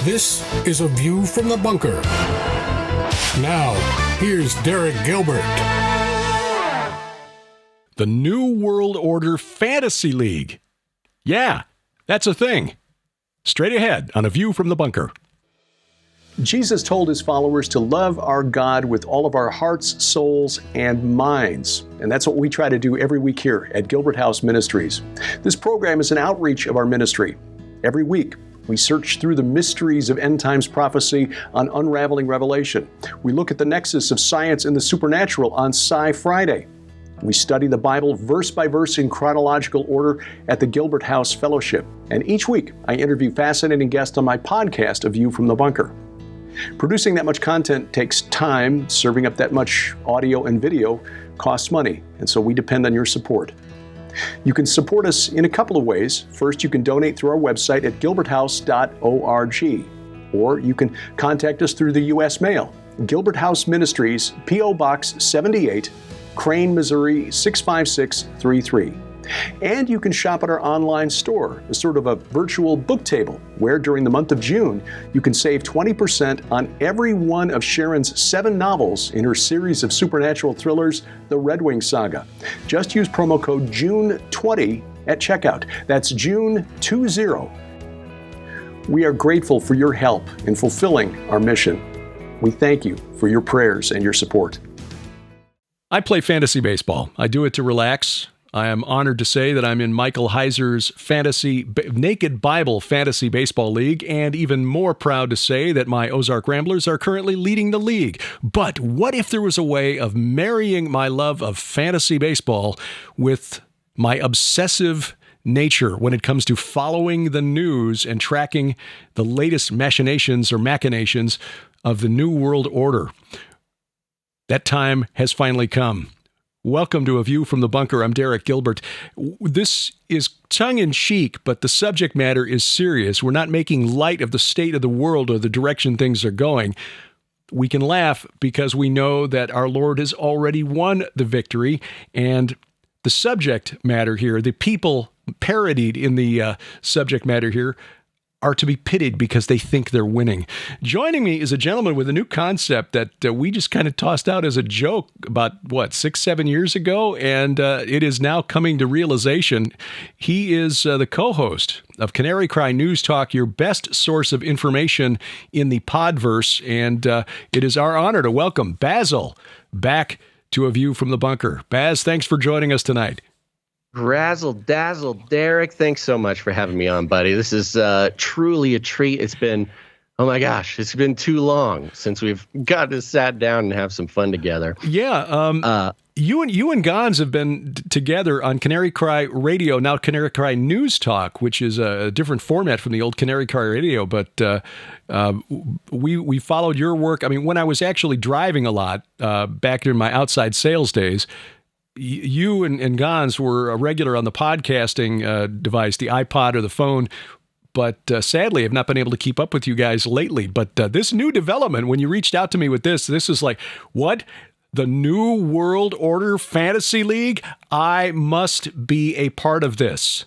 This is A View from the Bunker. Now, here's Derek Gilbert. The New World Order Fantasy League. Yeah, that's a thing. Straight ahead on A View from the Bunker. Jesus told his followers to love our God with all of our hearts, souls, and minds. And that's what we try to do every week here at Gilbert House Ministries. This program is an outreach of our ministry. Every week, we search through the mysteries of end times prophecy on Unraveling Revelation. We look at the nexus of science and the supernatural on Sci Friday. We study the Bible verse by verse in chronological order at the Gilbert House Fellowship. And each week, I interview fascinating guests on my podcast, A View from the Bunker. Producing that much content takes time. Serving up that much audio and video costs money, and so we depend on your support. You can support us in a couple of ways. First, you can donate through our website at gilberthouse.org, or you can contact us through the U.S. mail. Gilbert House Ministries, P.O. Box 78, Crane, Missouri 65633. And you can shop at our online store, a sort of a virtual book table, where during the month of June, you can save 20% on every one of Sharon's 7 novels in her series of supernatural thrillers, The Red Wing Saga. Just use promo code JUNE20 at checkout. That's JUNE20. We are grateful for your help in fulfilling our mission. We thank you for your prayers and your support. I play fantasy baseball. I do it to relax. I am honored to say that I'm in Michael Heiser's Naked Bible Fantasy Baseball League, and even more proud to say that my Ozark Ramblers are currently leading the league. But what if there was a way of marrying my love of fantasy baseball with my obsessive nature when it comes to following the news and tracking the latest machinations of the New World Order? That time has finally come. Welcome to A View from the Bunker. I'm Derek Gilbert. This is tongue-in-cheek, but the subject matter is serious. We're not making light of the state of the world or the direction things are going. We can laugh because we know that our Lord has already won the victory, and the subject matter here, the people parodied in the subject matter here, are to be pitied because they think they're winning. Joining me is a gentleman with a new concept that we just kind of tossed out as a joke about, 6-7 years ago, and it is now coming to realization. He is the co-host of Canary Cry News Talk, your best source of information in the podverse, and it is our honor to welcome Basil back to A View from the Bunker. Baz, thanks for joining us tonight. Razzle dazzle, Derek. Thanks so much for having me on, buddy. This is truly a treat. It's been, oh my gosh, it's been too long since we've got to sat down and have some fun together. Yeah. You and Gons have been together on Canary Cry Radio, now Canary Cry News Talk, which is a different format from the old Canary Cry Radio. But we followed your work. I mean, when I was actually driving a lot back in my outside sales days, you and Gons were a regular on the podcasting device, the iPod or the phone, but sadly, I've not been able to keep up with you guys lately. But this new development, when you reached out to me with this is like, what? The New World Order Fantasy League? I must be a part of this.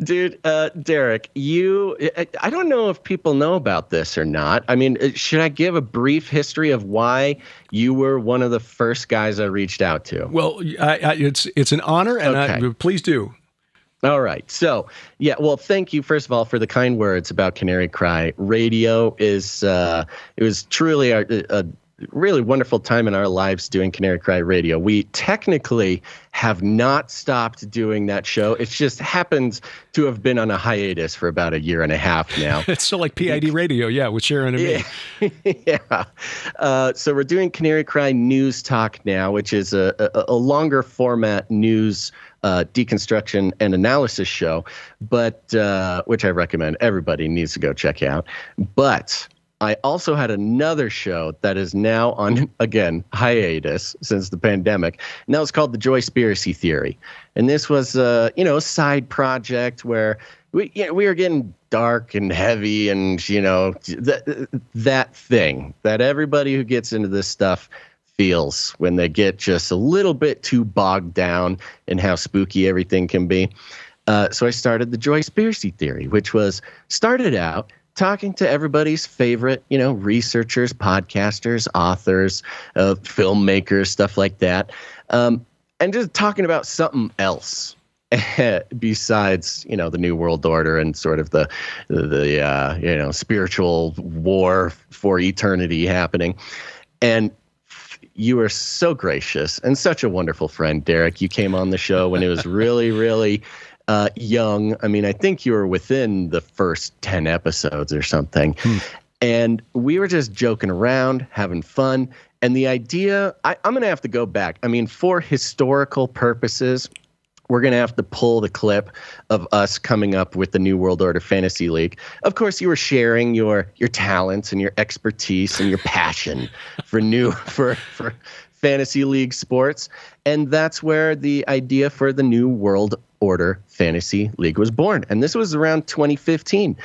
Dude, Derek, I don't know if people know about this or not. I mean, should I give a brief history of why you were one of the first guys I reached out to? Well, it's an honor, and okay. Please do. All right. So, yeah, well, thank you, first of all, for the kind words about Canary Cry Radio. It was truly a really wonderful time in our lives doing Canary Cry Radio. We technically have not stopped doing that show. It just happens to have been on a hiatus for about 1.5 years now. It's so like PID Radio, yeah, with Sharon and me. Yeah. So we're doing Canary Cry News Talk now, which is a longer format news deconstruction and analysis show, but which I recommend everybody needs to go check out. But I also had another show that is now on, again, hiatus since the pandemic. And that was called The Joyspiracy Theory. And this was, a side project where we were getting dark and heavy and, that thing that everybody who gets into this stuff feels when they get just a little bit too bogged down in how spooky everything can be. So I started the Joyspiracy theory, which started out talking to everybody's favorite, researchers, podcasters, authors, filmmakers, stuff like that, and just talking about something else besides, the New World Order and sort of the spiritual war for eternity happening. And you were so gracious and such a wonderful friend, Derek. You came on the show when it was really, really young. I mean, I think you were within the first 10 episodes or something. And we were just joking around, having fun. And the idea, I'm going to have to go back. I mean, for historical purposes, we're going to have to pull the clip of us coming up with the New World Order Fantasy League. Of course, you were sharing your talents and your expertise and your passion for Fantasy League sports. And that's where the idea for the New World Order Fantasy League was born. And this was around 2015.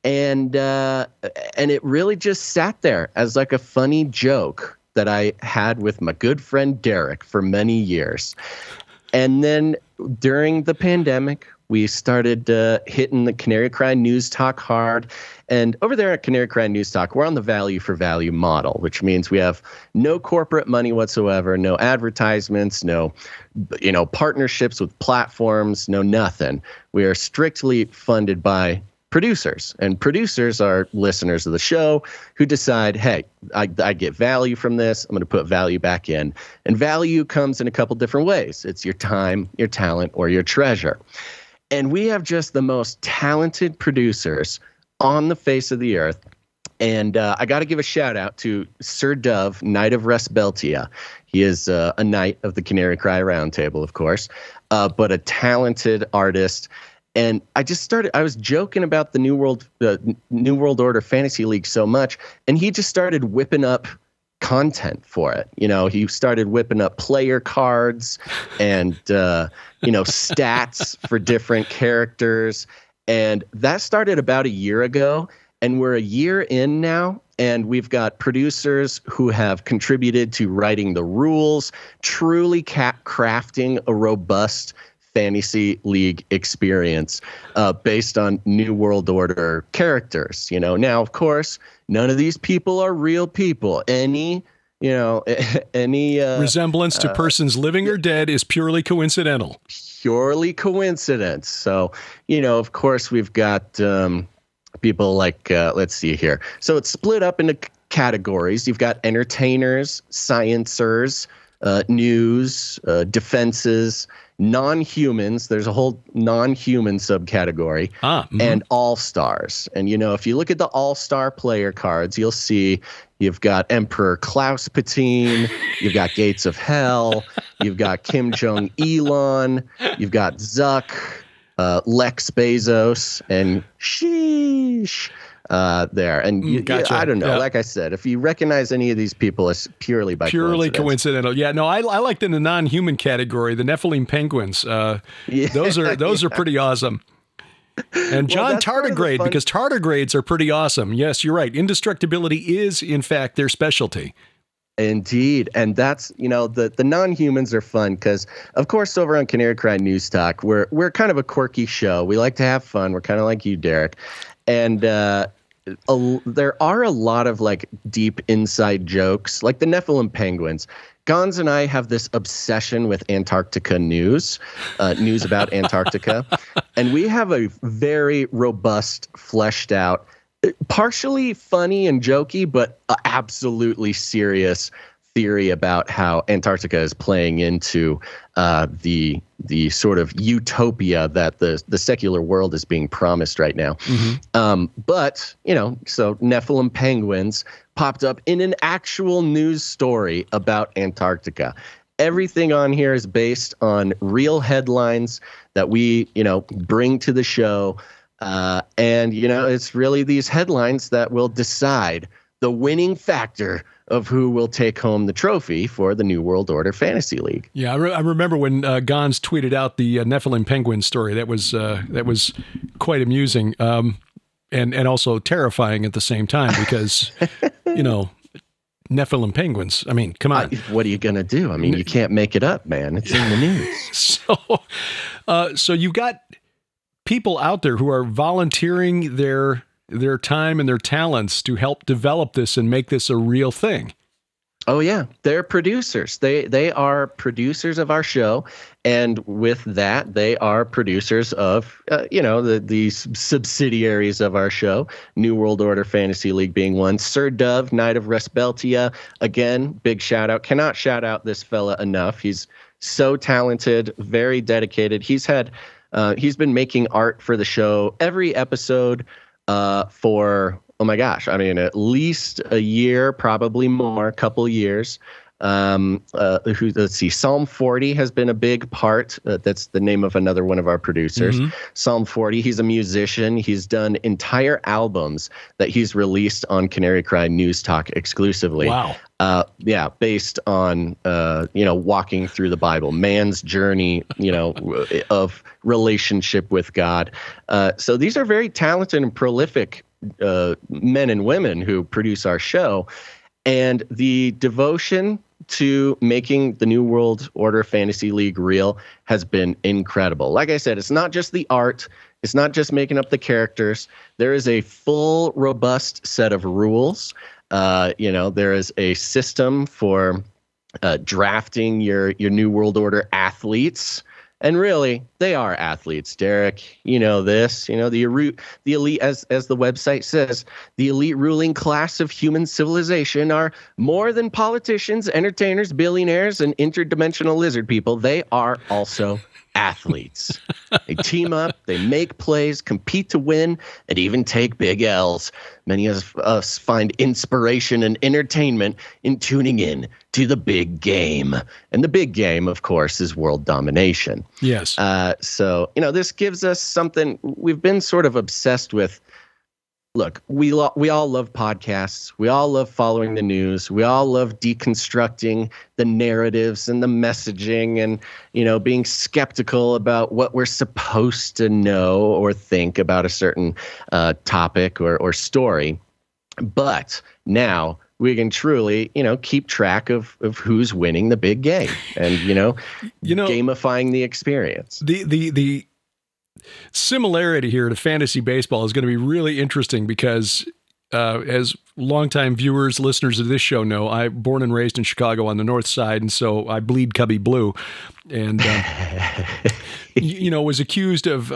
And it really just sat there as like a funny joke that I had with my good friend Derek for many years. And then during the pandemic, we started hitting the Canary Cry News Talk hard. And over there at Canary Cry News Talk, we're on the value for value model, which means we have no corporate money whatsoever, no advertisements, no partnerships with platforms, no nothing. We are strictly funded by producers, and producers are listeners of the show who decide, hey, I get value from this. I'm going to put value back in. And value comes in a couple different ways. It's your time, your talent, or your treasure. And we have just the most talented producers on the face of the earth. And I got to give a shout out to Sir Dove, Knight of Resbeltia. He is a knight of the Canary Cry Roundtable, of course, but a talented artist. And I was joking about the New World Order Fantasy League so much, and he just started whipping up content for it. He started whipping up player cards and, stats for different characters. And that started about a year ago, and we're a year in now, and we've got producers who have contributed to writing the rules, truly crafting a robust Fantasy League experience based on New World Order characters. Now, of course, none of these people are real people. Any resemblance to persons living or dead is purely coincidental. Purely coincidence. So, of course, we've got people like, let's see here. So it's split up into categories. You've got entertainers, sciencers, news, defenses, non-humans. There's a whole non-human subcategory, and all-stars. And, if you look at the all-star player cards, you'll see you've got Emperor Klauspatine, you've got Gates of Hell, you've got Kim Jong-ilon, you've got Zuck, Lex Bezos, and sheesh. There. And gotcha. I don't know. Yeah. Like I said, if you recognize any of these people, it's purely coincidental. Yeah, no, I liked in the non-human category, the Nephilim penguins. Those are pretty awesome. And John Tardigrade, because tardigrades are pretty awesome. Yes, you're right. Indestructibility is, in fact, their specialty. Indeed. And that's, the non-humans are fun because, of course, over on Canary Cry News Talk, we're kind of a quirky show. We like to have fun. We're kind of like you, Derek. And there are a lot of deep inside jokes, like the Nephilim penguins. Gons and I have this obsession with Antarctica news about Antarctica. And we have a very robust, fleshed out, partially funny and jokey, but absolutely serious theory about how Antarctica is playing into the sort of utopia that the secular world is being promised right now. But, so Nephilim penguins popped up in an actual news story about Antarctica. Everything on here is based on real headlines that we, bring to the show. And, it's really these headlines that will decide the winning factor of who will take home the trophy for the New World Order Fantasy League. Yeah, I remember when Gons tweeted out the Nephilim penguin story. That was quite amusing and also terrifying at the same time because, Nephilim penguins. I mean, come on. What are you going to do? I mean, you can't make it up, man. It's in the news. So you've got people out there who are volunteering their time and their talents to help develop this and make this a real thing. Oh yeah, they're producers. They are producers of our show, and with that, they are producers of these subsidiaries of our show. New World Order Fantasy League being one. Sir Dove, Knight of Resbeltia, again, big shout out. Cannot shout out this fella enough. He's so talented, very dedicated. He's been making art for the show every episode for. Oh my gosh. I mean, at least a year, probably more, a couple years. Let's see. Psalm 40 has been a big part. That's the name of another one of our producers. Mm-hmm. Psalm 40. He's a musician. He's done entire albums that he's released on Canary Cry News Talk exclusively. Wow. Based on walking through the Bible, man's journey, of relationship with God. So these are very talented and prolific men and women who produce our show, and the devotion to making the New World Order Fantasy League real has been incredible. Like I said, it's not just the art, it's not just making up the characters. There is a full, robust set of rules. There is a system for drafting your New World Order athletes. And really, they are athletes, Derek. You know this. The elite, as the website says, the elite ruling class of human civilization are more than politicians, entertainers, billionaires, and interdimensional lizard people. They are also athletes. They team up, they make plays, compete to win, and even take big L's. Many of us find inspiration and entertainment in tuning in to the big game. And the big game, of course, is world domination. Yes. So this gives us something we've been sort of obsessed with. Look, we all love podcasts. We all love following the news. We all love deconstructing the narratives and the messaging and, being skeptical about what we're supposed to know or think about a certain topic or story. But now we can truly, keep track of who's winning the big game and, gamifying the experience. The similarity here to fantasy baseball is going to be really interesting because as longtime viewers, listeners of this show know, I'm born and raised in Chicago on the north side, and so I bleed Cubby blue, and was accused of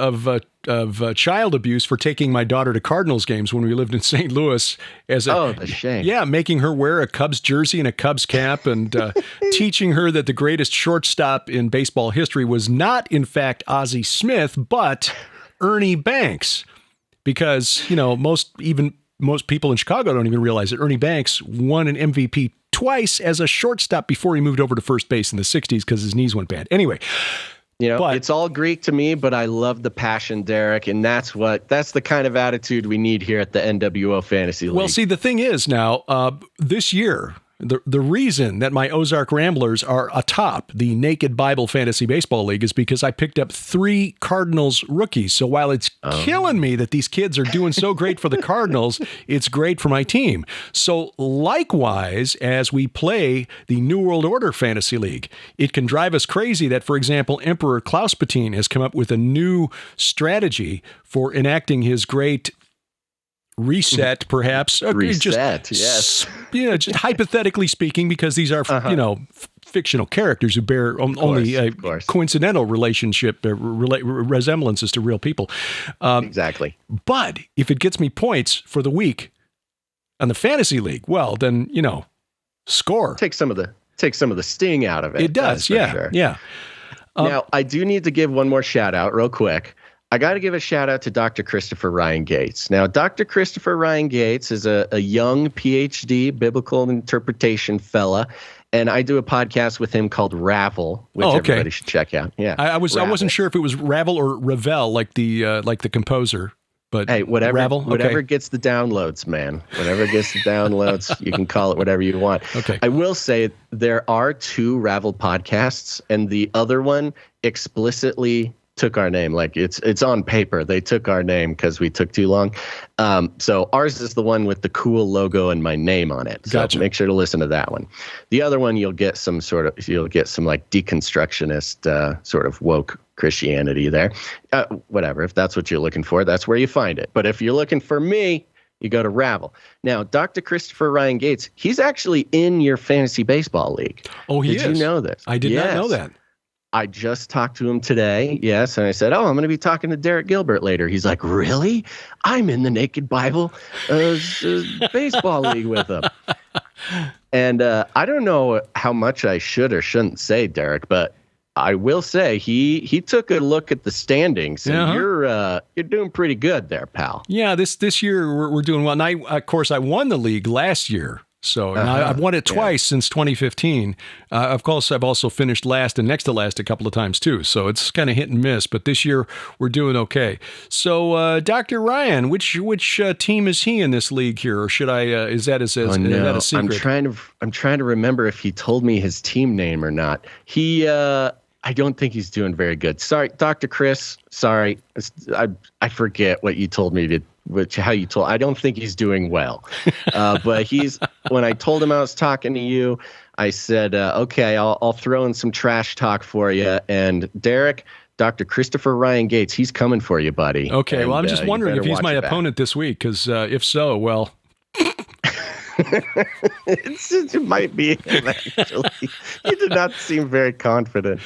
child abuse for taking my daughter to Cardinals games when we lived in St. Louis. The shame. Yeah, making her wear a Cubs jersey and a Cubs cap, and teaching her that the greatest shortstop in baseball history was not, in fact, Ozzie Smith, but Ernie Banks, because most people in Chicago don't even realize that Ernie Banks won an MVP twice as a shortstop before he moved over to first base in the 60s because his knees went bad. Anyway, it's all Greek to me, but I love the passion, Derek, and that's the kind of attitude we need here at the NWO Fantasy League. Well, see, the thing is now, this year, the reason that my Ozark Ramblers are atop the Naked Bible Fantasy Baseball League is because I picked up 3 Cardinals rookies. So while it's killing me that these kids are doing so great for the Cardinals, it's great for my team. So likewise, as we play the New World Order Fantasy League, it can drive us crazy that, for example, Emperor Klauspatine has come up with a new strategy for enacting his great reset, perhaps. Yes. Just hypothetically speaking, because these are, fictional characters who bear only coincidental relationship, resemblances to real people. Exactly. But if it gets me points for the week on the fantasy league, well, then, score. Take some of the sting out of it. It does. Yeah. Sure. Yeah. Now, I do need to give one more shout out real quick. I got to give a shout out to Dr. Christopher Ryan Gates. Now, Dr. Christopher Ryan Gates is a young PhD biblical interpretation fella, and I do a podcast with him called Ravel, which everybody should check out. Yeah, I wasn't sure if it was Ravel or Ravel, like the composer. But hey, whatever Ravel? Gets the downloads, man. Whatever gets the downloads, you can call it whatever you want. Okay. I will say there are 2 Ravel podcasts, and the other one explicitly took our name. Like it's on paper. They took our name because we took too long. So ours is the one with the cool logo and my name on it. So gotcha. Make sure to listen to that one. The other one, you'll get some like deconstructionist sort of woke Christianity there. Whatever, if that's what you're looking for, that's where you find it. But if you're looking for me, you go to Ravel. Now, Dr. Christopher Ryan Gates, he's actually in your fantasy baseball league. Oh, he is? Did you know this? I did not know that. I just talked to him today. Yes. And I said, I'm going to be talking to Derek Gilbert later. He's like, really? I'm in the Naked Bible baseball league with him. And I don't know how much I should or shouldn't say, Derek, but I will say he took a look at the standings, and you're doing pretty good there, pal. Yeah, this year we're doing well. And of course, I won the league last year. So I've won it twice since 2015. Of course, I've also finished last and next to last a couple of times too. So it's kind of hit and miss. But this year we're doing okay. So Dr. Ryan, which team is he in this league here, or should I? Is that a secret? I'm trying to remember if he told me his team name or not. I don't think he's doing very good. Sorry, Dr. Chris. Sorry, I forget what you told me to. I don't think he's doing well. But when I told him I was talking to you, I said, okay, I'll throw in some trash talk for you. And Derek, Dr. Christopher Ryan Gates, he's coming for you, buddy. Okay, well, I'm just wondering if he's my opponent this week, because if so, well. It might be him, actually. You did not seem very confident.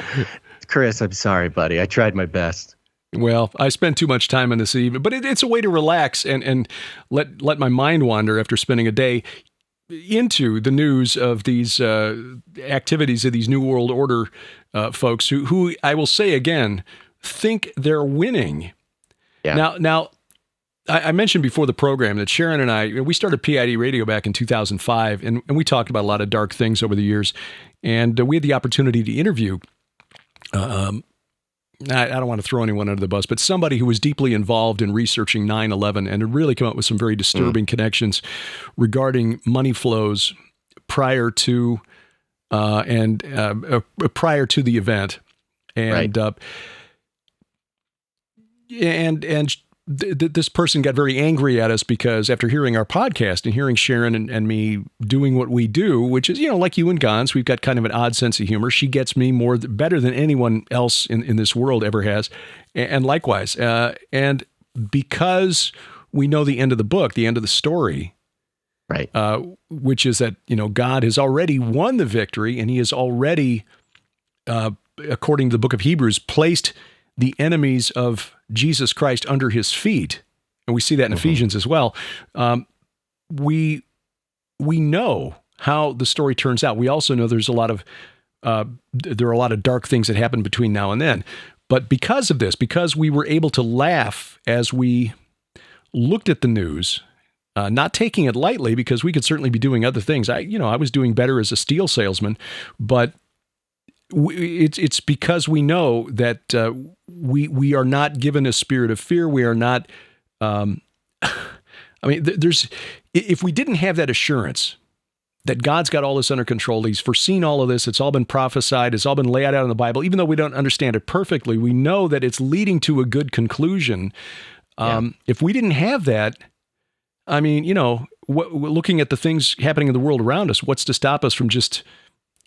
Chris, I'm sorry, buddy. I tried my best. Well, I spent too much time on this evening, but it's a way to relax and let my mind wander after spending a day into the news of these activities of these New World Order folks who I will say again, think they're winning. Yeah. Now, I mentioned before the program that Sharon and we started PID Radio back in 2005, and we talked about a lot of dark things over the years, and we had the opportunity to interview I don't want to throw anyone under the bus, but somebody who was deeply involved in researching 9/11 and had really come up with some very disturbing connections regarding money flows prior to prior to the event, and this person got very angry at us because after hearing our podcast and hearing Sharon and me doing what we do, which is, like you and Gons, we've got kind of an odd sense of humor. She gets me better than anyone else in this world ever has. And likewise. And because we know the end of the book, the end of the story, right? Which is that, God has already won the victory, and he has already, according to the book of Hebrews, placed the enemies of Jesus Christ under his feet, and we see that in Ephesians as well. We know how the story turns out. We also know there's a lot of dark things that happen between now and then. But because of this, because we were able to laugh as we looked at the news, not taking it lightly, because we could certainly be doing other things. I was doing better as a steel salesman, but it's because we know that we are not given a spirit of fear. We are not. If we didn't have that assurance that God's got all this under control, he's foreseen all of this, it's all been prophesied, it's all been laid out in the Bible, even though we don't understand it perfectly, we know that it's leading to a good conclusion. If we didn't have that, looking at the things happening in the world around us, what's to stop us from just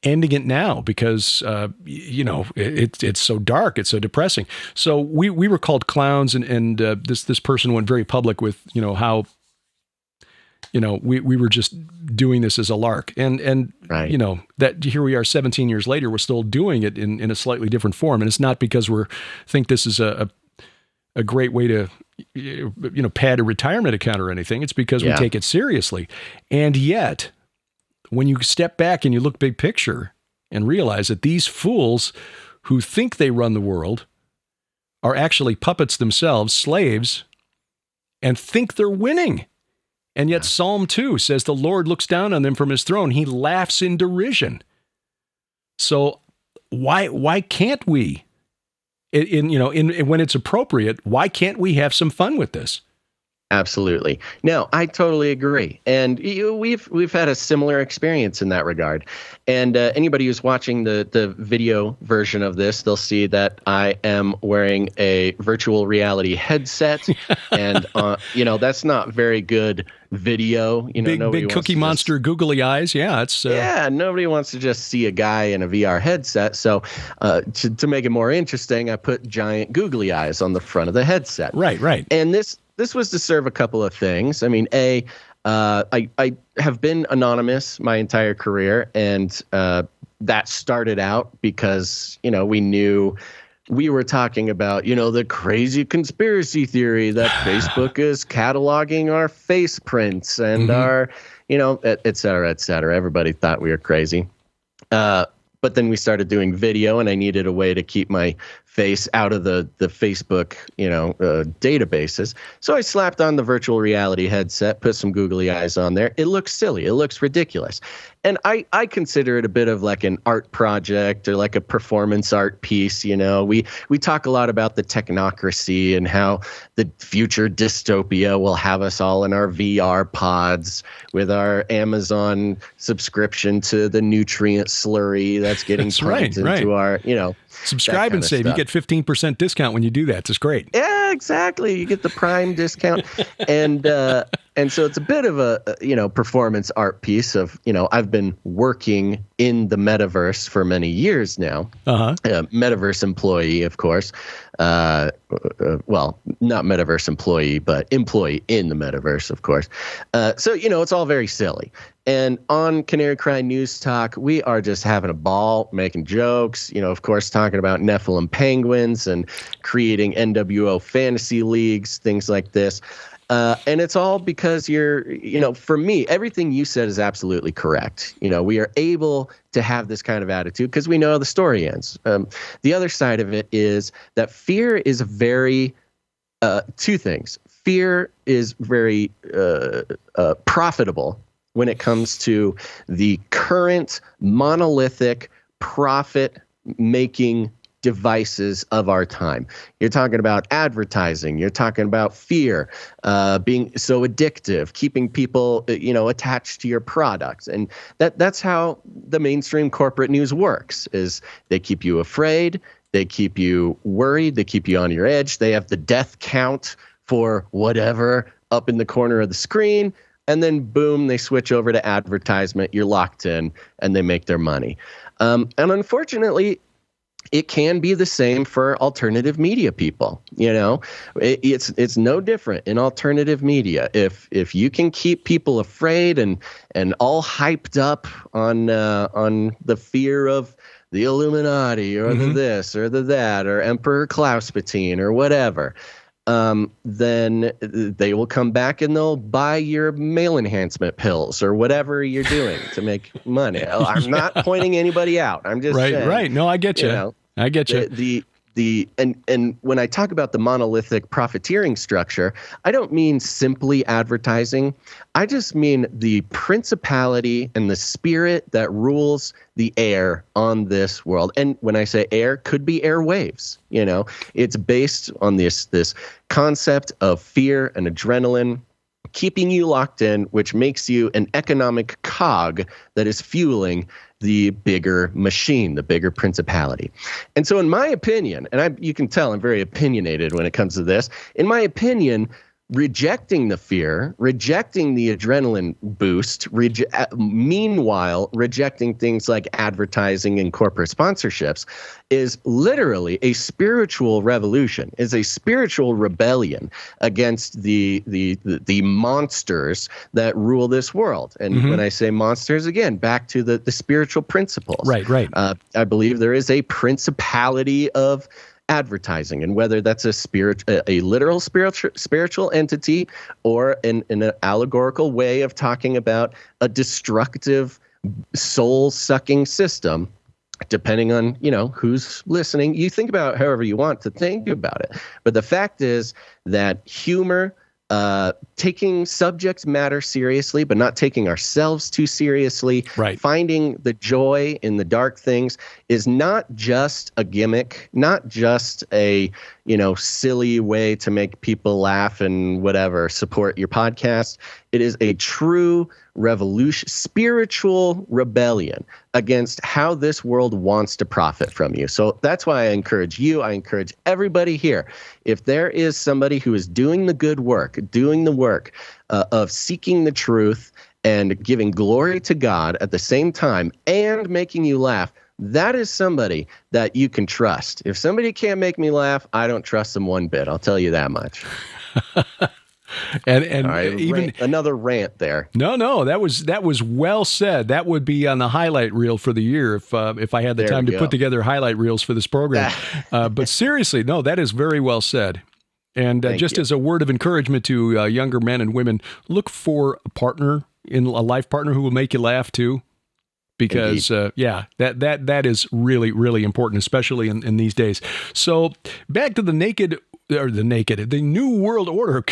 ending it now? Because it's so dark, it's so depressing. So we were called clowns, and this person went very public with how we were just doing this as a lark, and that here we are 17 years later, we're still doing it in a slightly different form, and it's not because we think this is a great way to pad a retirement account or anything. It's because we take it seriously, and yet, when you step back and you look big picture and realize that these fools who think they run the world are actually puppets themselves, slaves, and think they're winning. And yet Psalm 2 says the Lord looks down on them from his throne. He laughs in derision. So why can't we, when it's appropriate, why can't we have some fun with this? Absolutely. No, I totally agree. And we've had a similar experience in that regard. And anybody who's watching the video version of this, they'll see that I am wearing a virtual reality headset. And, that's not very good video. Big Cookie Monster googly eyes. Yeah, it's nobody wants to just see a guy in a VR headset. So to make it more interesting, I put giant googly eyes on the front of the headset. Right. And this was to serve a couple of things. I mean, I have been anonymous my entire career, and that started out because, we knew we were talking about, the crazy conspiracy theory that Facebook is cataloging our face prints and our, et cetera, et cetera. Everybody thought we were crazy. But then we started doing video, and I needed a way to keep my face out of the Facebook, databases. So I slapped on the virtual reality headset, put some googly eyes on there. It looks silly. It looks ridiculous. And I consider it a bit of like an art project or like a performance art piece. We talk a lot about the technocracy and how the future dystopia will have us all in our VR pods with our Amazon subscription to the nutrient slurry that's getting pumped into our, subscribe and save. You get 15% discount when you do that. It's great. Yeah, exactly. You get the Prime discount. And so it's a bit of a, performance art piece of, I've been working in the metaverse for many years now. Metaverse employee, of course. Well, not metaverse employee, but employee in the metaverse, of course. So, it's all very silly. And on Canary Cry News Talk, we are just having a ball, making jokes, of course, talking about Nephilim penguins and creating NWO fantasy leagues, things like this. And it's all because for me, everything you said is absolutely correct. We are able to have this kind of attitude because we know how the story ends. The other side of it is that fear is very, two things. Fear is very profitable when it comes to the current monolithic profit-making devices of our time. You're talking about advertising. You're talking about fear, being so addictive, keeping people, attached to your products. And that's how the mainstream corporate news works, is they keep you afraid. They keep you worried. They keep you on your edge. They have the death count for whatever up in the corner of the screen. And then, boom, they switch over to advertisement. You're locked in, and they make their money. And unfortunately, it can be the same for alternative media people. It's no different in alternative media. If you can keep people afraid and all hyped up on the fear of the Illuminati or the this or the that or Emperor Klauspatine or whatever, then they will come back and they'll buy your male enhancement pills or whatever you're doing to make money. I'm not pointing anybody out. I'm just saying, right. No, I get you. I get you. And when I talk about the monolithic profiteering structure, I don't mean simply advertising. I just mean the principality and the spirit that rules the air on this world. And when I say air, could be airwaves. It's based on this concept of fear and adrenaline, keeping you locked in, which makes you an economic cog that is fueling the bigger machine, the bigger principality. And so in my opinion, and you can tell I'm very opinionated when it comes to this, in my opinion, rejecting the fear, rejecting the adrenaline boost, meanwhile rejecting things like advertising and corporate sponsorships is literally a spiritual revolution, is a spiritual rebellion against the monsters that rule this world. And when I say monsters, again, back to the spiritual principles. Right. I believe there is a principality of advertising, and whether that's a literal spiritual entity or in an allegorical way of talking about a destructive soul-sucking system, depending on who's listening. You think about it however you want to think about it, but the fact is that humor taking subject matter seriously, but not taking ourselves too seriously. Right. Finding the joy in the dark things is not just a gimmick, not just a, silly way to make people laugh and whatever, support your podcast. It is a true revolution, spiritual rebellion against how this world wants to profit from you. So that's why I encourage you. I encourage everybody here. If there is somebody who is doing the good work, doing the work of seeking the truth and giving glory to God at the same time and making you laugh, that is somebody that you can trust. If somebody can't make me laugh, I don't trust them one bit. I'll tell you that much. And right, even another rant there. No, that was well said. That would be on the highlight reel for the year if I had the time to put together highlight reels for this program. But seriously, no, that is very well said. And just as a word of encouragement to younger men and women, look for a life partner who will make you laugh too. Because, that is really, really important, especially in these days. So back to the New World Order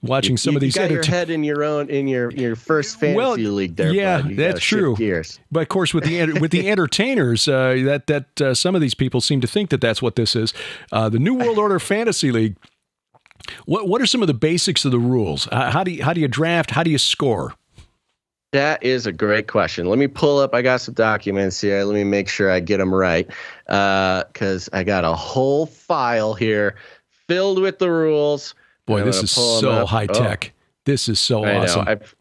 watching some of these. You got your head in your first fantasy league there. Yeah, bud. that's true. Gears. But of course, with the entertainers, that some of these people seem to think that that's what this is. The New World Order Fantasy League. What are some of the basics of the rules? How do you draft? How do you score? That is a great question. Let me pull up. I got some documents here. Let me make sure I get them right, because I got a whole file here filled with the rules. Boy, this is so high tech. This is so awesome. I've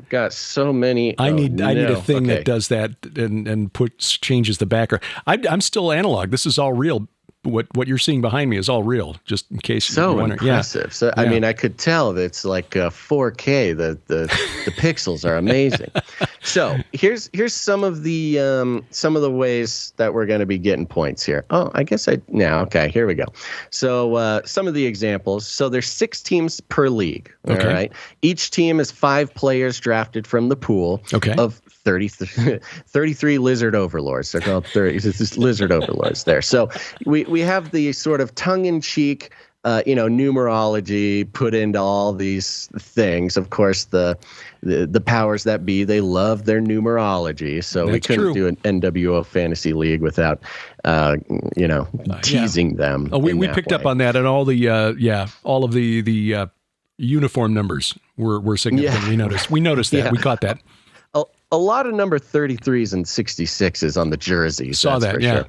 got so many. I need a thing that does that and changes the background. I'm still analog. This is all real. What you're seeing behind me is all real, just in case you're wondering. Impressive. Yeah. So, I mean, I could tell that it's like 4K. The pixels are amazing. So here's some of the ways that we're going to be getting points here. Oh, I guess okay, here we go. So some of the examples. So there's 6 teams per league. Okay. All right. Each team is 5 players drafted from the pool of 33 lizard overlords. They're called 30 lizard overlords there. So we have the sort of tongue-in-cheek, numerology put into all these things. Of course, the powers that be, they love their numerology. So we couldn't do an NWO fantasy league without, teasing them. Oh, we picked up on that, and all of the uniform numbers were significant. Yeah. We noticed that. Yeah. We caught that. A lot of number 33s and 66s on the jerseys. Saw that, yeah.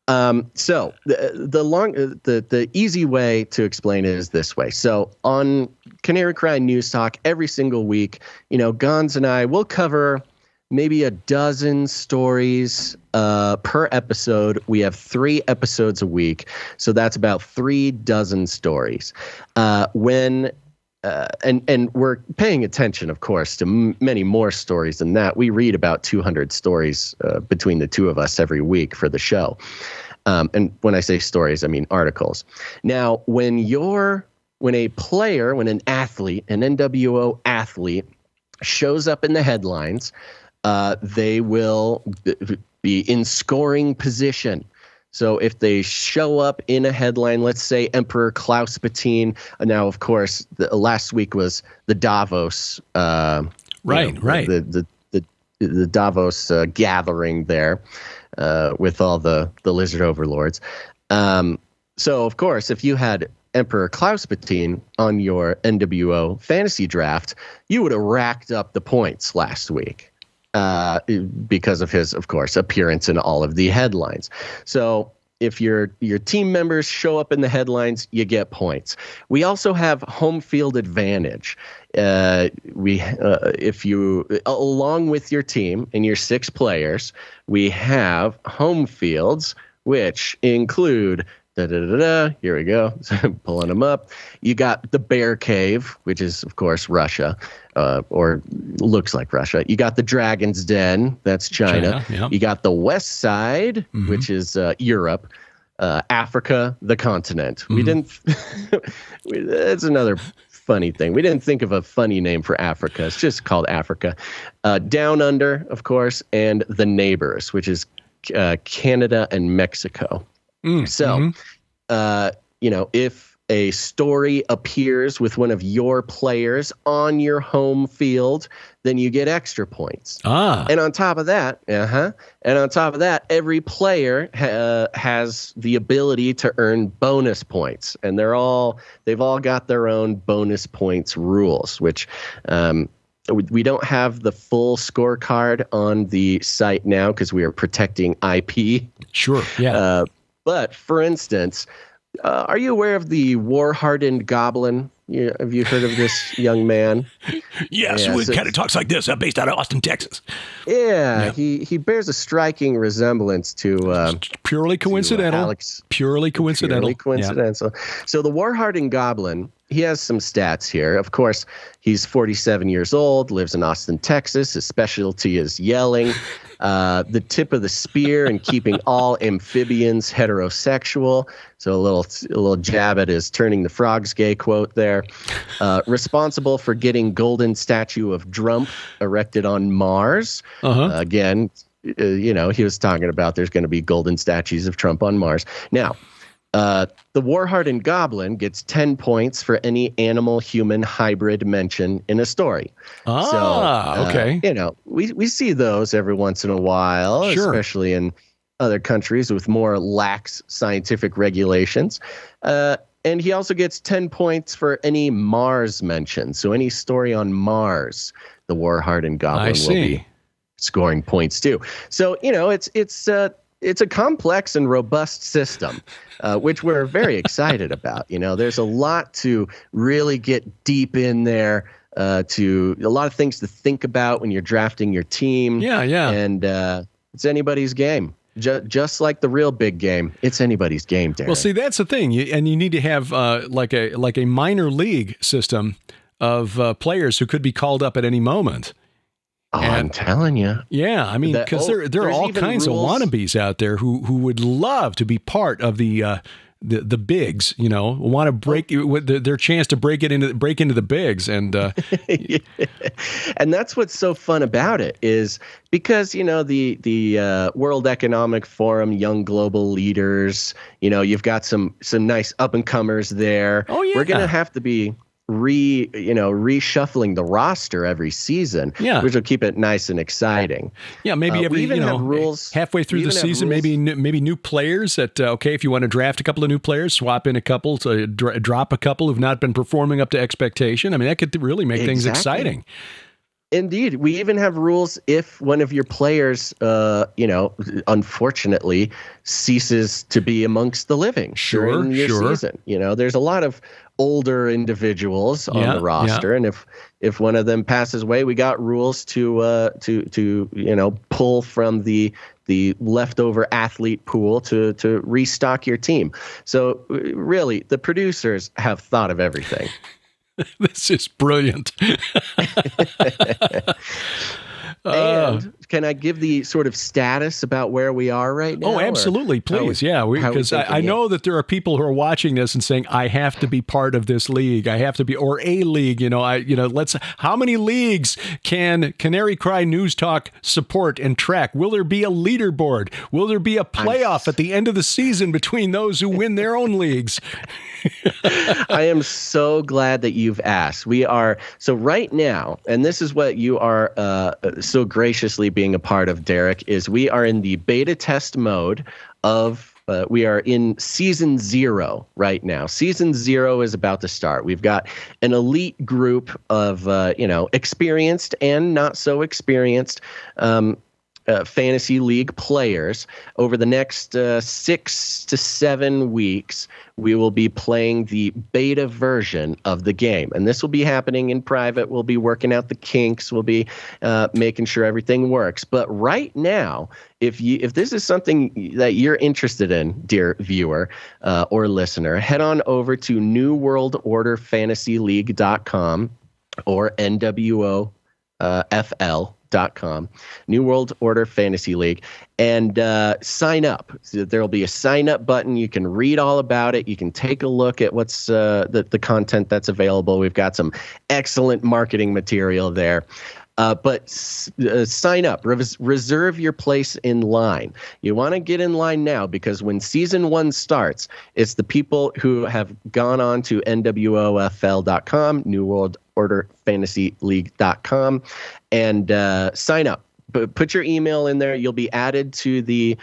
Sure. So the easy way to explain it is this way. So on Canary Cry News Talk every single week, Gons and I will cover maybe a dozen stories per episode. We have 3 episodes a week, so that's about 3 dozen stories. And we're paying attention, of course, to many more stories than that. We read about 200 stories between the two of us every week for the show. And when I say stories, I mean articles. Now, when an athlete, an NWO athlete, shows up in the headlines, they will be in scoring position. So if they show up in a headline, let's say Emperor Klauspatine. Now, of course, last week was the Davos, right. The Davos gathering there with all the lizard overlords. So, of course, if you had Emperor Klauspatine on your NWO fantasy draft, you would have racked up the points last week. Because of his, of course, appearance in all of the headlines. So if your team members show up in the headlines, you get points. We also have home field advantage. If you, along with your team and your 6 players, we have home fields, which include here we go. So I'm pulling them up. You got the Bear Cave, which is, of course, Russia, or looks like Russia. You got the Dragon's Den. That's China. Yeah. You got the West Side, which is Europe. Africa, the continent. We didn't. That's another funny thing. We didn't think of a funny name for Africa. It's just called Africa. Down Under, of course, and the Neighbors, which is Canada and Mexico. If a story appears with one of your players on your home field, then you get extra points. And on top of that, every player has the ability to earn bonus points, and they've all got their own bonus points rules, which we don't have the full scorecard on the site now because we are protecting IP. Sure. Yeah. But for instance, are you aware of the war-hardened goblin? Have you heard of this young man? Yes, it kind of talks like this, based out of Austin, Texas. Yeah. He bears a striking resemblance to purely coincidental. Alex. Purely coincidental. Yeah. So the war-hardened goblin, he has some stats here. Of course, he's 47 years old, lives in Austin, Texas. His specialty is yelling. The tip of the spear and keeping all amphibians heterosexual. So a little jab at his turning the frogs gay quote there. Responsible for getting golden statue of Drumpf erected on Mars. Again, he was talking about there's going to be golden statues of Trump on Mars. Now, the war-hardened goblin gets 10 points for any animal-human hybrid mention in a story. Okay. We see those every once in a while, especially in other countries with more lax scientific regulations. And he also gets 10 points for any Mars mention. So any story on Mars, the war-hardened goblin will be scoring points too. So, it's a complex and robust system, which we're very excited about. There's a lot to really get deep in there, to a lot of things to think about when you're drafting your team. Yeah. And it's anybody's game. Just like the real big game, it's anybody's game, Derek. Well, see, that's the thing. You need to have like a minor league system of players who could be called up at any moment. I'm telling you. Yeah, I mean, because there are all kinds of wannabes out there who would love to be part of the bigs. Want to break their chance to break into the bigs, and and that's what's so fun about it is because the World Economic Forum, young global leaders. You've got some nice up and comers there. Oh yeah, we're gonna have to be reshuffling the roster every season, which will keep it nice and exciting. Yeah, maybe every have rules halfway through the season, maybe new players that if you want to draft a couple of new players, swap in a couple to drop a couple who've not been performing up to expectation. I mean, that could really make things exciting. Indeed. We even have rules if one of your players, unfortunately ceases to be amongst the living during your season. There's a lot of older individuals on the roster, and if one of them passes away, we got rules to pull from the leftover athlete pool to restock your team. So really, the producers have thought of everything. This is brilliant. And can I give the sort of status about where we are right now? Oh, absolutely. Please. Because I know that there are people who are watching this and saying, I have to be part of this league. I have to be, or a league, how many leagues can Canary Cry News Talk support and track? Will there be a leaderboard? Will there be a playoff at the end of the season between those who win their own leagues? I am so glad that you've asked. We are, so right now, and this is what you are so graciously being a part of, Derek, is we are in the beta test mode of, we are in season 0 right now. Season 0 is about to start. We've got an elite group of, experienced and not so experienced fantasy league players. Over the next 6 to 7 weeks, we will be playing the beta version of the game, and this will be happening in private. We'll be working out the kinks. We'll be making sure everything works. But right now, if this is something that you're interested in, dear viewer or listener, head on over to newworldorderfantasyleague.com or NWOFL.com, New World Order Fantasy League, and sign up. So there'll be a sign up button. You can read all about it. You can take a look at what's the content that's available. We've got some excellent marketing material there. But sign up, reserve your place in line. You want to get in line now because when season 1 starts, it's the people who have gone on to NWOFL.com, New World Order Fantasy League.com, and sign up. Put your email in there. You'll be added to the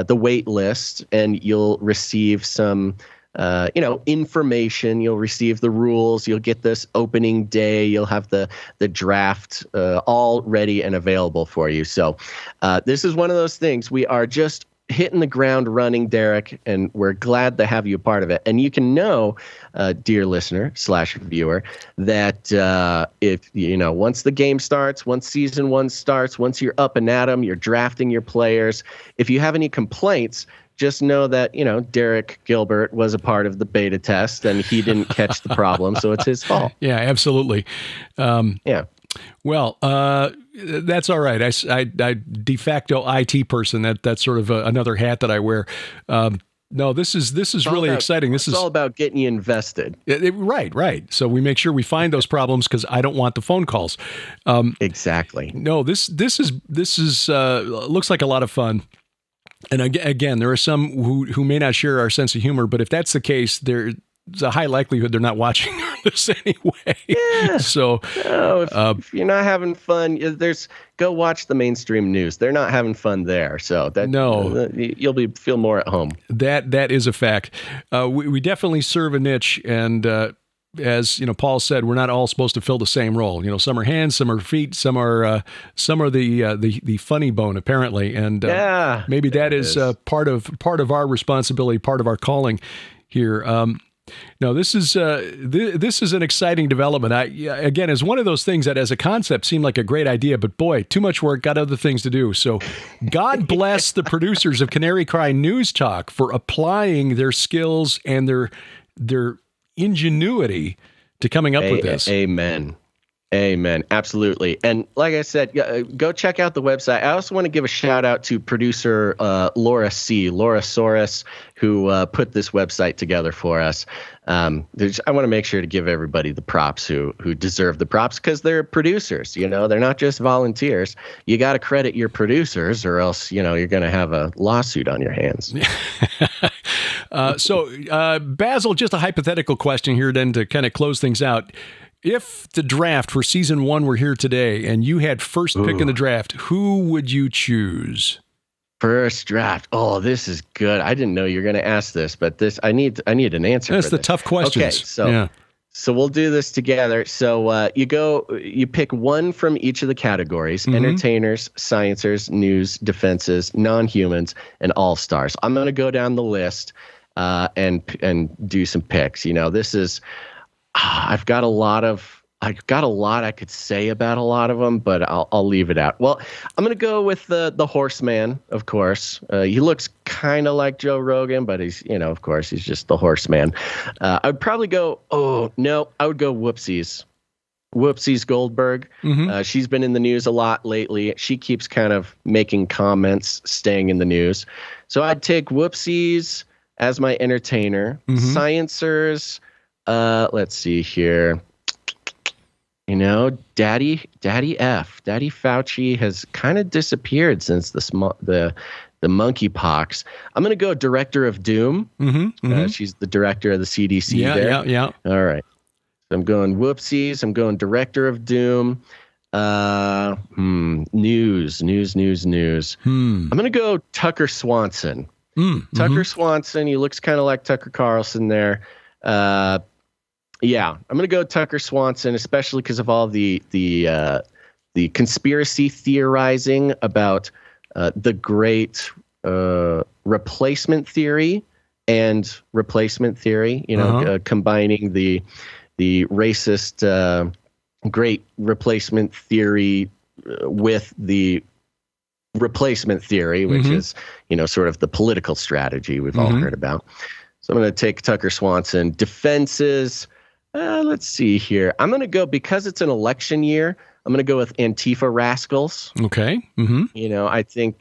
wait list, and you'll receive some information. You'll receive the rules. You'll get this opening day. You'll have the draft all ready and available for you. So this is one of those things. We are just hitting the ground running, Derek, and we're glad to have you a part of it. And you can know, dear listener / viewer, that if once the game starts, once season 1 starts, once you're up and at 'em, you're drafting your players. If you have any complaints, just know that, Derek Gilbert was a part of the beta test and he didn't catch the problem, so it's his fault. Yeah, absolutely. Yeah. Well, that's all right. I de facto IT person. That's sort of another hat that I wear. No, this is really exciting. It's all about getting you invested. Right. So we make sure we find those problems because I don't want the phone calls. Exactly. No, this is looks like a lot of fun. And again, there are some who may not share our sense of humor, but if that's the case, there's a high likelihood they're not watching this anyway. Yeah. So, if you're not having fun, go watch the mainstream news. They're not having fun there, so you'll feel more at home. That is a fact. We definitely serve a niche, and as Paul said, we're not all supposed to fill the same role. Some are hands, some are feet, some are the funny bone apparently, and maybe that is part of our responsibility, part of our calling here. No, this is an exciting development. Again, it's one of those things that as a concept seemed like a great idea, but boy, too much work, got other things to do. So God bless the producers of Canary Cry News Talk for applying their skills and their ingenuity to coming up with this. Amen. Absolutely. And like I said, go check out the website. I also want to give a shout out to producer Laura Soros, who put this website together for us. I want to make sure to give everybody the props who deserve the props because they're producers. They're not just volunteers. You got to credit your producers, or else you're going to have a lawsuit on your hands. So Basil, just a hypothetical question here, then to kind of close things out. If the draft for season 1 were here today and you had first pick in the draft, who would you choose? First draft. Oh, this is good. I didn't know you were going to ask this, but I need an answer. That's for the this. Tough questions. Okay, so we'll do this together. So you pick one from each of the categories: entertainers, sciencers, news, defenses, non-humans, and all-stars. I'm going to go down the list and do some picks. This is. I've got a lot I could say about a lot of them, but I'll leave it out. Well, I'm going to go with the Horseman, of course. He looks kind of like Joe Rogan, but he's, of course, he's just the Horseman. I would probably go, I would go Whoopsies Goldberg. She's been in the news a lot lately. She keeps kind of making comments, staying in the news. So I'd take Whoopsies as my entertainer. Sciencers. Let's see here. Daddy Fauci has kind of disappeared since the monkeypox. I'm going to go Director of Doom. She's the director of the CDC. Yeah. All right. So I'm going Whoopsies. I'm going Director of Doom. News. I'm going to go Tucker Swanson. Tucker Swanson. He looks kind of like Tucker Carlson there. I'm going to go Tucker Swanson, especially because of all the conspiracy theorizing about the great replacement theory, combining the racist great replacement theory with the replacement theory, which is sort of the political strategy we've all heard about. So I'm going to take Tucker Swanson. Defenses. Let's see here. I'm going to go, because it's an election year, I'm going to go with Antifa Rascals. Okay. I think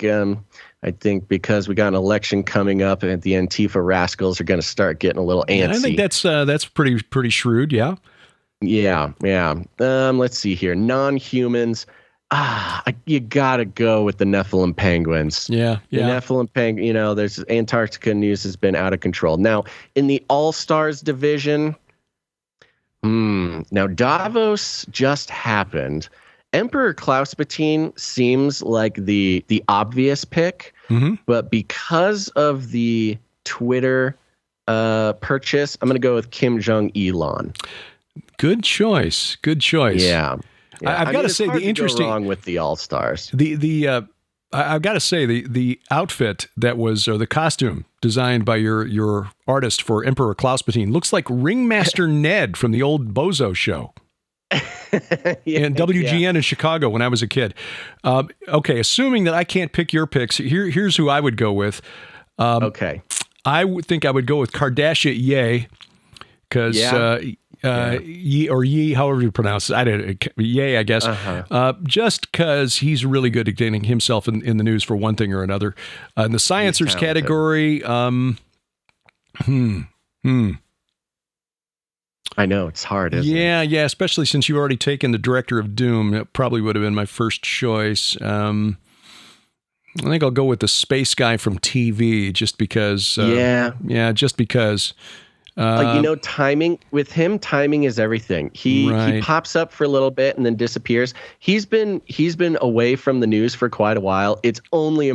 because we got an election coming up, and the Antifa Rascals are going to start getting a little antsy. I think that's pretty shrewd. Yeah. Yeah. Let's see here. Non-humans. You gotta go with the Nephilim Penguins. Yeah. The Nephilim Penguins. There's Antarctica news has been out of control. Now in the All-Stars division, now Davos just happened. Emperor Klauspatine seems like the obvious pick, but because of the Twitter purchase, I'm going to go with Kim Jong-ilon. Good choice. Yeah. I've got to say, the interesting go wrong with the All-Stars. I've got to say the outfit that was, or the costume designed by your artist for Emperor Klauspatine looks like Ringmaster Ned from the old Bozo show. And WGN in Chicago when I was a kid. Okay, assuming that I can't pick your picks, here's who I would go with. Okay. I would think I would go with Kardashian Ye, because Ye, or Ye, however you pronounce it, Ye, I guess. Just because he's really good at getting himself in the news for one thing or another. In the Sciencers category, I know, it's hard, isn't it? Yeah, especially since you've already taken the Director of Doom. It probably would have been my first choice. I think I'll go with the space guy from TV, just because. Just because. Timing with him, timing is everything. He pops up for a little bit and then disappears. He's been away from the news for quite a while. It's only a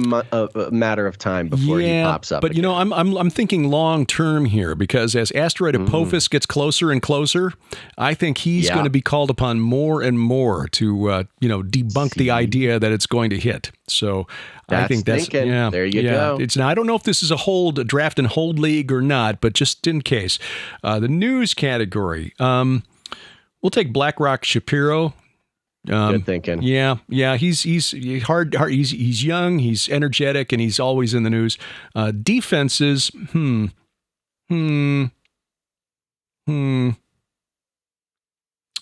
matter of time before he pops up. But again. I'm thinking long term here, because as asteroid Apophis gets closer and closer, I think he's going to be called upon more and more to debunk the idea that it's going to hit. So I think that's there you go. I don't know if this is a draft and hold league or not, but just in case. The news category, we'll take BlackRock Shapiro. Good thinking. Yeah. He's hard. He's young. He's energetic, and he's always in the news. Defenses.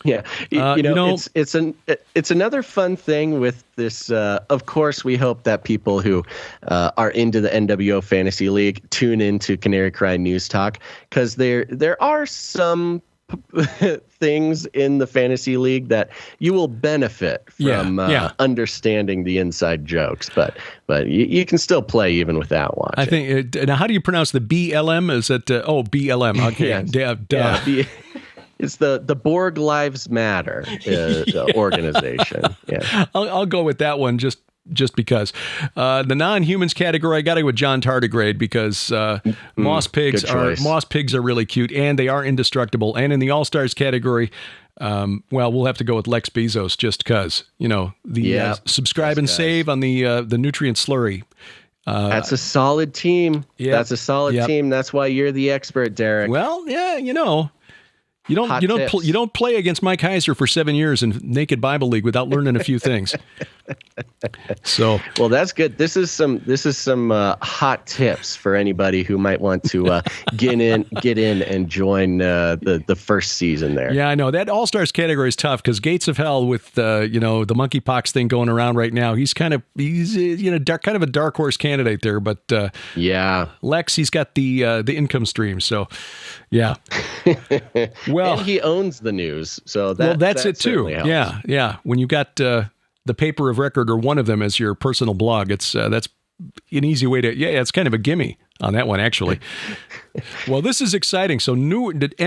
Yeah, it's another fun thing with this. Of course, we hope that people who are into the NWO Fantasy League tune into Canary Cry News Talk, because there are some things in the Fantasy League that you will benefit from understanding the inside jokes, but you can still play even without watching. I think. Now, how do you pronounce the BLM? Is it BLM? Okay, It's the Borg Lives Matter organization. Yeah, I'll go with that one just because. The non-humans category, I got to go with John Tardigrade, because moss pigs are really cute, and they are indestructible. And in the All-Stars category, we'll have to go with Lex Bezos, just because subscribe and save on the nutrient slurry. That's a solid team. That's a solid team. That's why you're the expert, Derek. Well, You don't play against Mike Heiser for 7 years in Naked Bible League without learning a few things. So, well, that's good. This is some hot tips for anybody who might want to get in and join the first season there. Yeah, I know that All-Stars category is tough, because Gates of Hell, with the monkeypox thing going around right now, he's kind of a dark horse candidate there. But Lex, he's got the income stream. So yeah. Well, and he owns the news, so that's it too. Helps. Yeah. When you got the paper of record, or one of them, as your personal blog, that's an easy way to. Yeah, it's kind of a gimme on that one, actually. Well, this is exciting. So NWOFL.com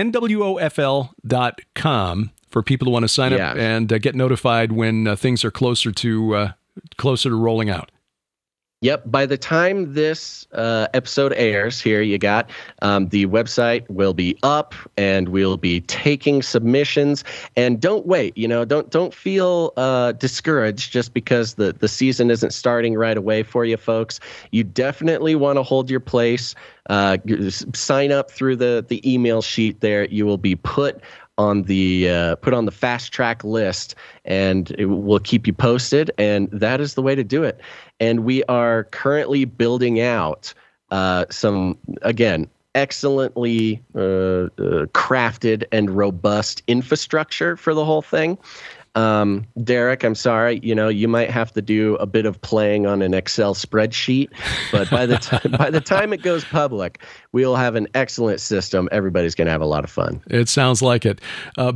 for people who want to sign up and get notified when things are closer to rolling out. Yep. By the time this episode airs, here you got the website will be up, and we'll be taking submissions. And don't wait. Don't feel discouraged just because the season isn't starting right away for you, folks. You definitely want to hold your place. Sign up through the email sheet there. You will be put on the fast track list, and it will keep you posted. And that is the way to do it. And we are currently building out some, again, excellently crafted and robust infrastructure for the whole thing. Derek, I'm sorry, you might have to do a bit of playing on an Excel spreadsheet, but by the time it goes public, we'll have an excellent system. Everybody's going to have a lot of fun. It sounds like it.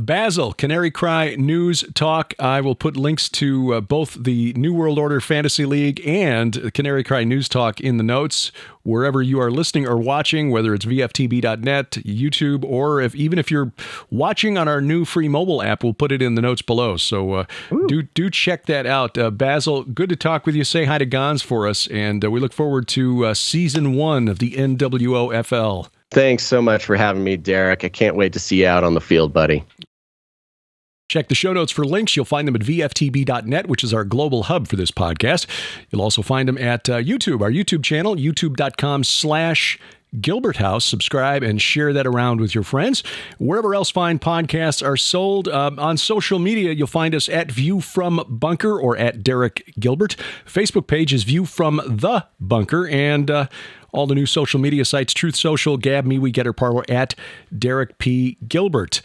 Basil, Canary Cry News Talk. I will put links to both the New World Order Fantasy League and Canary Cry News Talk in the notes, wherever you are listening or watching, whether it's VFTB.net, YouTube, or even if you're watching on our new free mobile app, we'll put it in the notes below. So do check that out. Basil, good to talk with you. Say hi to Gons for us, and we look forward to Season 1 of the NWOFL. Thanks so much for having me, Derek. I can't wait to see you out on the field, buddy. Check the show notes for links. You'll find them at VFTB.net, which is our global hub for this podcast. You'll also find them at YouTube, our YouTube channel, youtube.com/Gilbert House. Subscribe and share that around with your friends. Wherever else fine podcasts are sold. On social media, you'll find us at View From Bunker or at Derek Gilbert. Facebook page is View From The Bunker. And all the new social media sites, Truth Social, Gab, MeWe, Getter, Parler, at Derek P. Gilbert.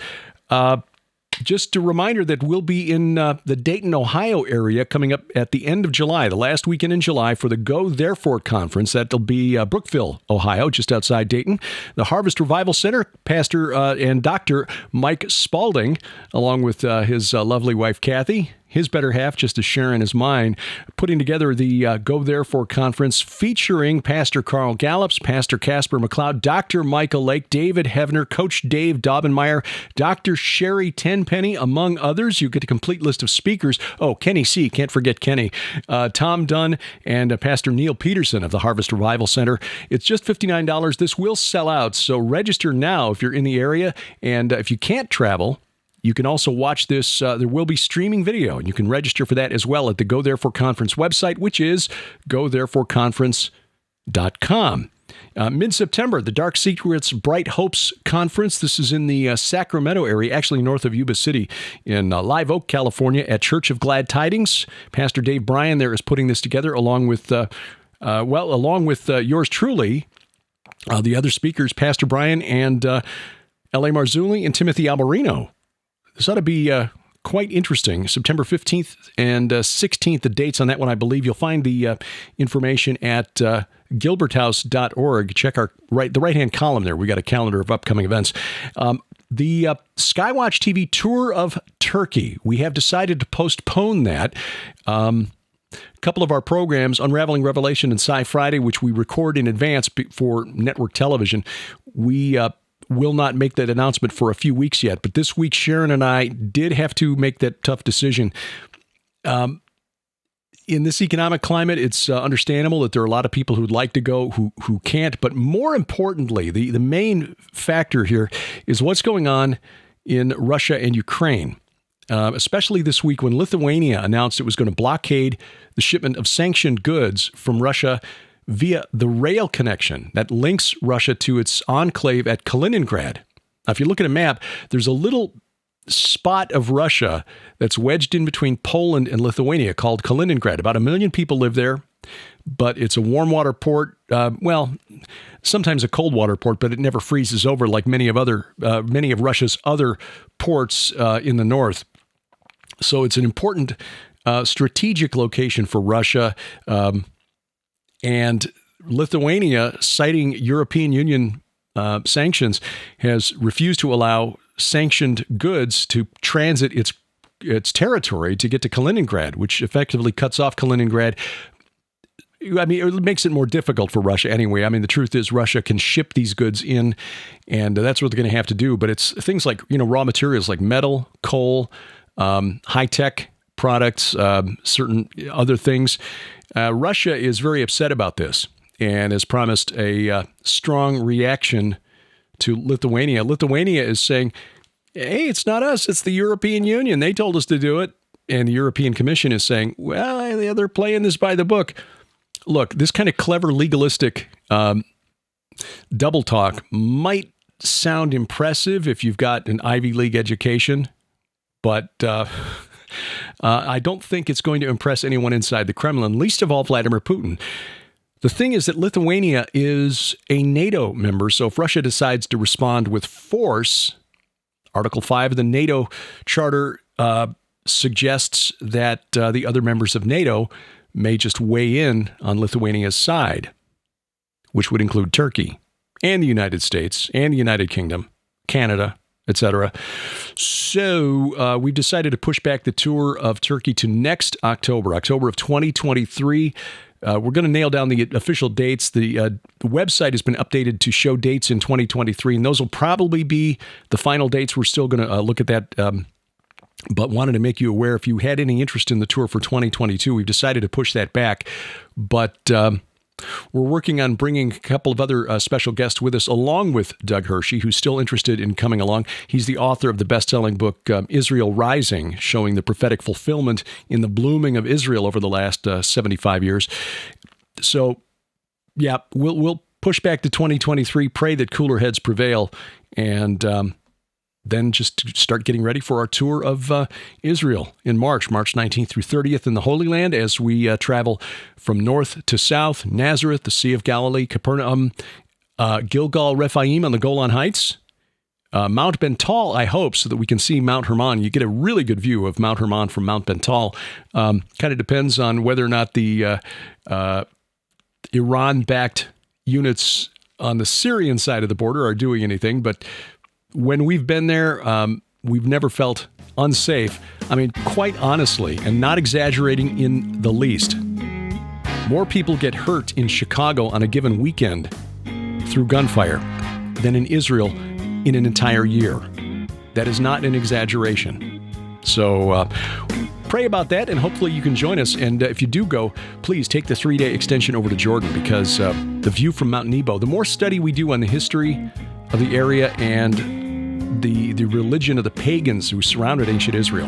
Just a reminder that we'll be in the Dayton, Ohio area coming up at the end of July, the last weekend in July for the Go Therefore Conference. That'll be Brookville, Ohio, just outside Dayton. The Harvest Revival Center, Pastor and Dr. Mike Spalding, along with his lovely wife, Kathy, his better half, just as Sharon is mine, putting together the Go Therefore Conference featuring Pastor Carl Gallups, Pastor Casper McLeod, Dr. Michael Lake, David Hevner, Coach Dave Daubenmeyer, Dr. Sherry Tenpenny, among others. You get a complete list of speakers. Oh, Kenny C., can't forget Kenny, Tom Dunn, and Pastor Neil Peterson of the Harvest Revival Center. It's just $59. This will sell out, so register now if you're in the area, and if you can't travel, you can also watch this. There will be streaming video, and you can register for that as well at the Go Therefore Conference website, which is gothereforeconference.com. Mid-September, the Dark Secrets, Bright Hopes Conference. This is in the Sacramento area, actually north of Yuba City, in Live Oak, California, at Church of Glad Tidings. Pastor Dave Bryan there is putting this together, along with yours truly, the other speakers, Pastor Bryan and L.A. Marzulli and Timothy Alberino. This ought to be quite interesting. September 15th and 16th, the dates on that one, I believe. You'll find the information at gilberthouse.org. Check the right-hand column there. We got a calendar of upcoming events. The Skywatch TV Tour of Turkey. We have decided to postpone that. A couple of our programs, Unraveling Revelation and Sci Friday, which we record in advance for network television, we will not make that announcement for a few weeks yet. But this week, Sharon and I did have to make that tough decision. In this economic climate, it's understandable that there are a lot of people who'd like to go who can't. But more importantly, the main factor here is what's going on in Russia and Ukraine, especially this week when Lithuania announced it was going to blockade the shipment of sanctioned goods from Russia via the rail connection that links Russia to its enclave at Kaliningrad. Now, if you look at a map, there's a little spot of Russia that's wedged in between Poland and Lithuania called Kaliningrad. About 1 million people live there, but it's a warm water port. Sometimes a cold water port, but it never freezes over like many of Russia's other ports in the north. So it's an important strategic location for Russia. And Lithuania, citing European Union sanctions, has refused to allow sanctioned goods to transit its territory to get to Kaliningrad, which effectively cuts off Kaliningrad. I mean, it makes it more difficult for Russia anyway. I mean, the truth is Russia can ship these goods in, and that's what they're going to have to do. But it's things like, raw materials like metal, coal, high-tech products, certain other things. Russia is very upset about this and has promised a strong reaction to Lithuania. Lithuania is saying, hey, it's not us, it's the European Union. They told us to do it. And the European Commission is saying, well, they're playing this by the book. Look, this kind of clever legalistic double talk might sound impressive if you've got an Ivy League education, but I don't think it's going to impress anyone inside the Kremlin, least of all Vladimir Putin. The thing is that Lithuania is a NATO member, so if Russia decides to respond with force, Article 5 of the NATO Charter suggests that the other members of NATO may just weigh in on Lithuania's side, which would include Turkey and the United States and the United Kingdom, Canada, etc. So we've decided to push back the tour of Turkey to next October of 2023. We're going to nail down the official dates. The website has been updated to show dates in 2023, and those will probably be the final dates. We're still going to look at that, but wanted to make you aware if you had any interest in the tour for 2022. We've decided to push that back, but we're working on bringing a couple of other special guests with us, along with Doug Hershey, who's still interested in coming along. He's the author of the best-selling book, Israel Rising, showing the prophetic fulfillment in the blooming of Israel over the last 75 years. So, yeah, we'll push back to 2023, pray that cooler heads prevail, and then just start getting ready for our tour of Israel in March 19th through 30th in the Holy Land, as we travel from north to south, Nazareth, the Sea of Galilee, Capernaum, Gilgal Rephaim on the Golan Heights, Mount Bental, I hope, so that we can see Mount Hermon. You get a really good view of Mount Hermon from Mount Bental. Kind of depends on whether or not the Iran-backed units on the Syrian side of the border are doing anything, but when we've been there, we've never felt unsafe. I mean, quite honestly, and not exaggerating in the least, more people get hurt in Chicago on a given weekend through gunfire than in Israel in an entire year. That is not an exaggeration. So pray about that, and hopefully you can join us. And if you do go, please take the 3-day extension over to Jordan, because the view from Mount Nebo, the more study we do on the history of the area and the religion of the pagans who surrounded ancient Israel,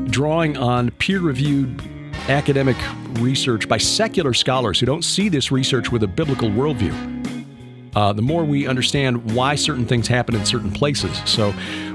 drawing on peer-reviewed academic research by secular scholars who don't see this research with a biblical worldview, the more we understand why certain things happen in certain places. So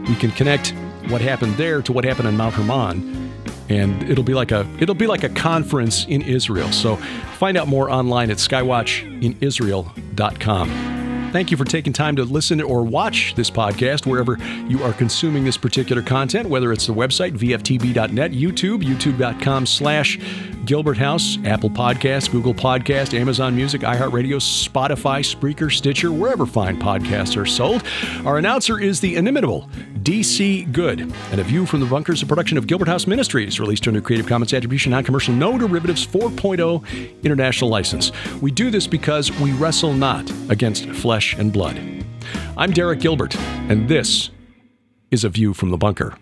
we can connect what happened there to what happened in Mount Hermon, and it'll be like a conference in Israel. So find out more online at skywatchinisrael.com. Thank you for taking time to listen or watch this podcast wherever you are consuming this particular content, whether it's the website, VFTB.net, YouTube, youtube.com/Gilbert House, Apple Podcasts, Google Podcasts, Amazon Music, iHeartRadio, Spotify, Spreaker, Stitcher, wherever fine podcasts are sold. Our announcer is the inimitable D.C. Good. And A View from the Bunker is a production of Gilbert House Ministries, released under Creative Commons Attribution, Non-Commercial, No Derivatives 4.0 International License. We do this because we wrestle not against flesh and blood. I'm Derek Gilbert, and this is A View from the Bunker.